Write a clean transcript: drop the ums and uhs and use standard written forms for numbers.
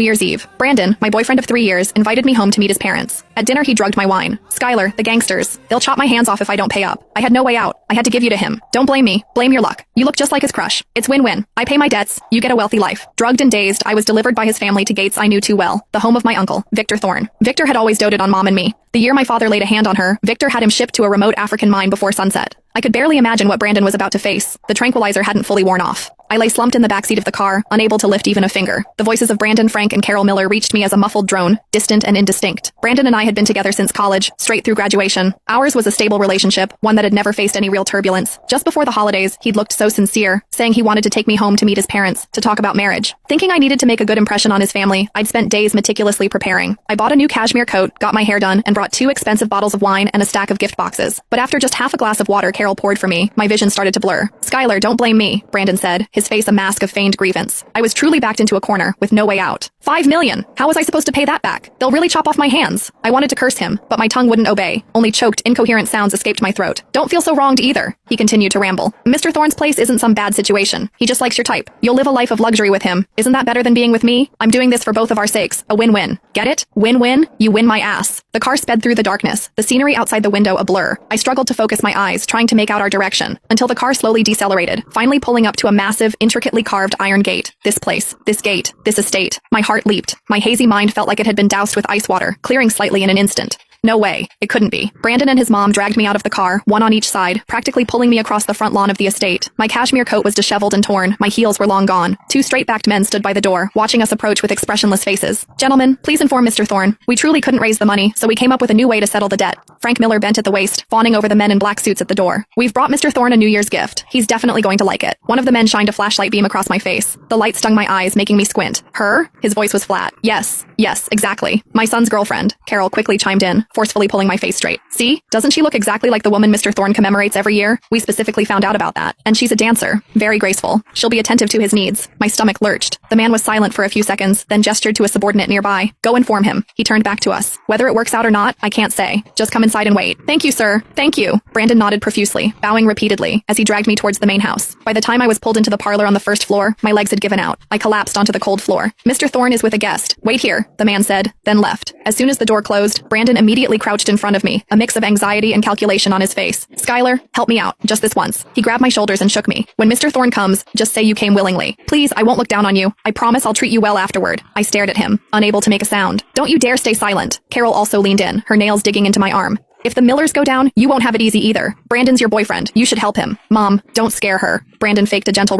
New Year's Eve. Brandon, my boyfriend of 3 years, invited me home to meet his parents. At dinner, he drugged my wine. Skylar, the gangsters. They'll chop my hands off if I don't pay up. I had no way out. I had to give you to him. Don't blame me. Blame your luck. You look just like his crush. It's win-win. I pay my debts. You get a wealthy life. Drugged and dazed, I was delivered by his family to Gates I knew too well, the home of my uncle, Victor Thorne. Victor had always doted on Mom and me. The year my father laid a hand on her, Victor had him shipped to a remote African mine before sunset. I could barely imagine what Brandon was about to face. The tranquilizer hadn't fully worn off. I lay slumped in the backseat of the car, unable to lift even a finger. The voices of Brandon, Frank, and Carol Miller reached me as a muffled drone, distant and indistinct. Brandon and I had been together since college, straight through graduation. Ours was a stable relationship, one that had never faced any real turbulence. Just before the holidays, he'd looked so sincere, saying he wanted to take me home to meet his parents, to talk about marriage. Thinking I needed to make a good impression on his family, I'd spent days meticulously preparing. I bought a new cashmere coat, got my hair done, and brought 2 expensive bottles of wine and a stack of gift boxes. But after just half a glass of water Carol poured for me, my vision started to blur. "Skylar, don't blame me," Brandon said, his face a mask of feigned grievance. I was truly backed into a corner, with no way out. $5 million! How was I supposed to pay that back? They'll really chop off my hands. I wanted to curse him, but my tongue wouldn't obey. Only choked, incoherent sounds escaped my throat. "Don't feel so wronged either," he continued to ramble. "Mr. Thorne's place isn't some bad situation. He just likes your type. You'll live a life of luxury with him. Isn't that better than being with me? I'm doing this for both of our sakes. A win-win. Get it? Win-win? You win my ass." The car sped through the darkness, the scenery outside the window a blur. I struggled to focus my eyes, trying to make out our direction, until the car slowly decelerated, finally pulling up to a massive, intricately carved iron gate. This place, this gate, this estate. My heart leaped. My hazy mind felt like it had been doused with ice water, clearing slightly in an instant. No way. It couldn't be. Brandon and his mom dragged me out of the car, one on each side, practically pulling me across the front lawn of the estate. My cashmere coat was disheveled and torn, my heels were long gone. 2 straight-backed men stood by the door, watching us approach with expressionless faces. "Gentlemen, please inform Mr. Thorne. We truly couldn't raise the money, so we came up with a new way to settle the debt." Frank Miller bent at the waist, fawning over the men in black suits at the door. "We've brought Mr. Thorne a New Year's gift. He's definitely going to like it." One of the men shined a flashlight beam across my face. The light stung my eyes, making me squint. "Her?" His voice was flat. Yes, exactly. "My son's girlfriend," Carol quickly chimed in, forcefully pulling my face straight. "See? Doesn't she look exactly like the woman Mr. Thorne commemorates every year? We specifically found out about that. And she's a dancer. Very graceful. She'll be attentive to his needs." My stomach lurched. The man was silent for a few seconds, then gestured to a subordinate nearby. "Go inform him." He turned back to us. "Whether it works out or not, I can't say. Just come inside and wait." "Thank you, sir. Thank you." Brandon nodded profusely, bowing repeatedly, as he dragged me towards the main house. By the time I was pulled into the parlor on the first floor, my legs had given out. I collapsed onto the cold floor. "Mr. Thorne is with a guest. Wait here," the man said, then left. As soon as the door closed, Brandon immediately crouched in front of me, a mix of anxiety and calculation on his face. "Skylar, help me out, just this once." He grabbed my shoulders and shook me. "When Mr. Thorne comes, just say you came willingly. Please, I won't look down on you. I promise I'll treat you well afterward." I stared at him, unable to make a sound. "Don't you dare stay silent." Carol also leaned in, her nails digging into my arm. "If the Millers go down, you won't have it easy either. Brandon's your boyfriend. You should help him." "Mom, don't scare her." Brandon faked a gentle